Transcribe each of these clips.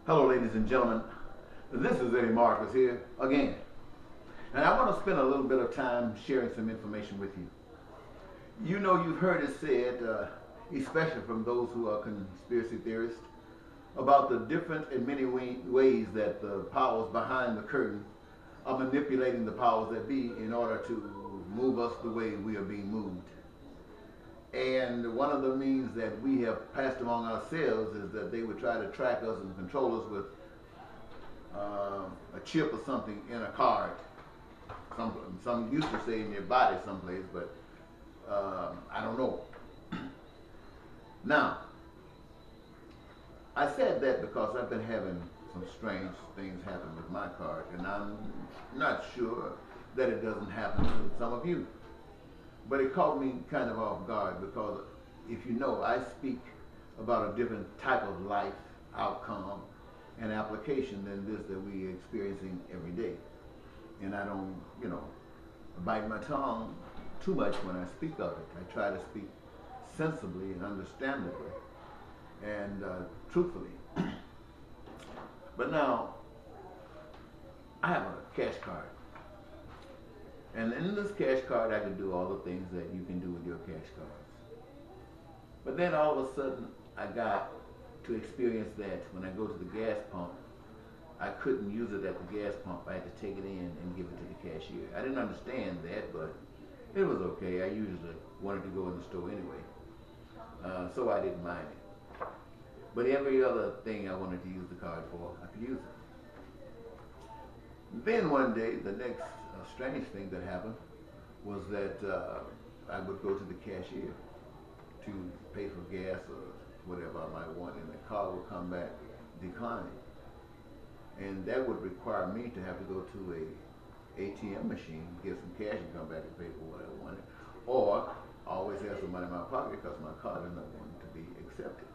Hello, ladies and gentlemen. This is Eddie Marcus here again. And I want to spend a little bit of time sharing some information with you. You know, you've heard it said, especially from those who are conspiracy theorists, about the different and many ways that the powers behind the curtain are manipulating the powers that be in order to move us the way we are being moved. And one of the means that we have passed among ourselves is that they would try to track us and control us with a chip or something in a card. Some used to say in your body someplace, but I don't know. Now, I said that because I've been having some strange things happen with my card, and I'm not sure that it doesn't happen to some of you. But it caught me kind of off guard because, if you know, I speak about a different type of life outcome and application than this that we are experiencing every day. And I don't, bite my tongue too much when I speak of it. I try to speak sensibly and understandably and truthfully. But now, I have a cash card. And in this cash card, I can do all the things that you can do with your cash cards. But then all of a sudden, I got to experience that when I go to the gas pump, I couldn't use it at the gas pump. I had to take it in and give it to the cashier. I didn't understand that, but it was okay. I usually wanted to go in the store anyway, so I didn't mind it. But every other thing I wanted to use the card for, I could use it. Then one day, the next strange thing that happened was that I would go to the cashier to pay for gas or whatever I might want, and the car would come back declining. And that would require me to have to go to a ATM machine, get some cash and come back and pay for what I wanted. Or always have some money in my pocket because my card is not going to be accepted.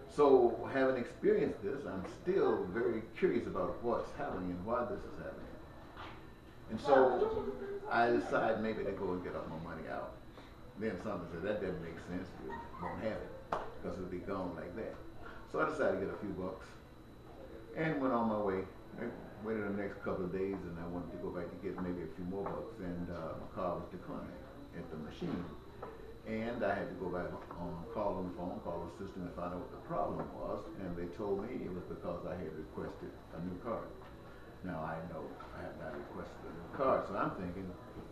So having experienced this, I'm still very curious about what's happening and why this is happening. And so I decided maybe to go and get all my money out. Then something said, that doesn't make sense, you won't have it because it'll be gone like that. So I decided to get a few bucks and went on my way. I waited the next couple of days and I wanted to go back to get maybe a few more bucks, and my car was declining at the machine. And I had to go back call on the phone, call the system and find out what the problem was, and they told me it was because I had requested a new card. Now I know I have not requested a new card, so I'm thinking,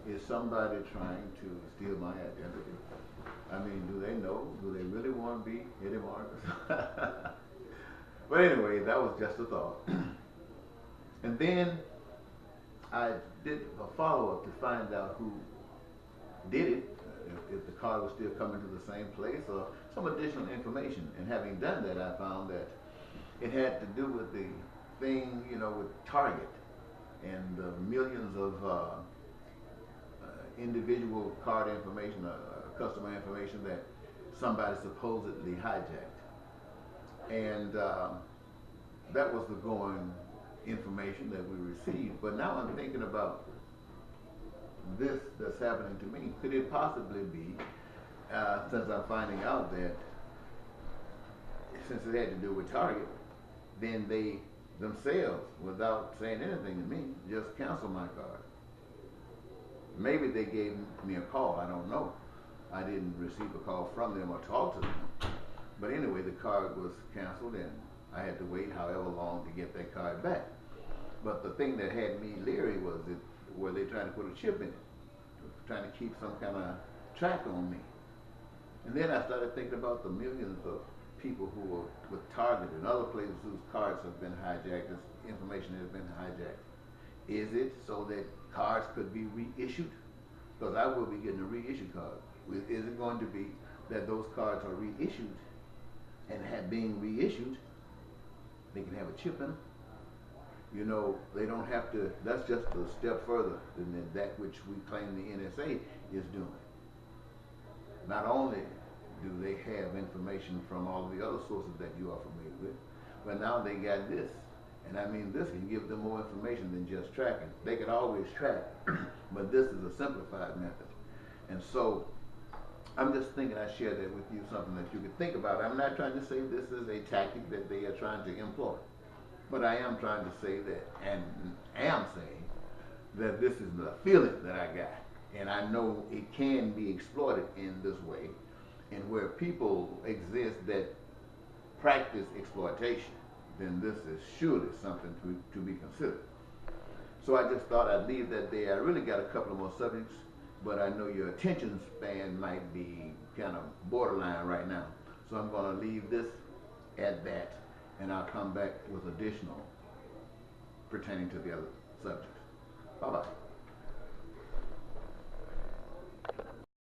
is somebody trying to steal my identity? I mean, do they know? Do they really want to be Eddie Marcus? But anyway, that was just a thought. And then I did a follow-up to find out who did it, if the card was still coming to the same place, or some additional information. And having done that, I found that it had to do with the thing, with Target and the millions of individual card information, customer information that somebody supposedly hijacked. And that was the going information that we received. But now I'm thinking about this that's happening to me. Could it possibly be, since I'm finding out that since it had to do with Target, then they themselves, without saying anything to me, just canceled my card. Maybe they gave me a call, I don't know. I didn't receive a call from them or talk to them. But anyway, the card was canceled and I had to wait however long to get that card back. But the thing that had me leery was were they trying to put a chip in it, trying to keep some kind of track on me. And then I started thinking about the millions of people who were with Target and other places whose cards have been hijacked, this information has been hijacked. Is it so that cards could be reissued? Because I will be getting a reissued card. Is it going to be that those cards are reissued, and being reissued, they can have a chip in them? They don't have to, that's just a step further than that which we claim the NSA is doing. Not only do they have information from all of the other sources that you are familiar with, but now they got this. And I mean, this can give them more information than just tracking. They can always track, but this is a simplified method. And so I'm just thinking I share that with you, something that you could think about. I'm not trying to say this is a tactic that they are trying to employ, but I am trying to say that, and am saying that this is the feeling that I got, and I know it can be exploited in this way, and where people exist that practice exploitation, then this is surely something to be considered. So I just thought I'd leave that there. I really got a couple of more subjects, but I know your attention span might be kind of borderline right now. So I'm going to leave this at that, and I'll come back with additional pertaining to the other subjects. Bye-bye.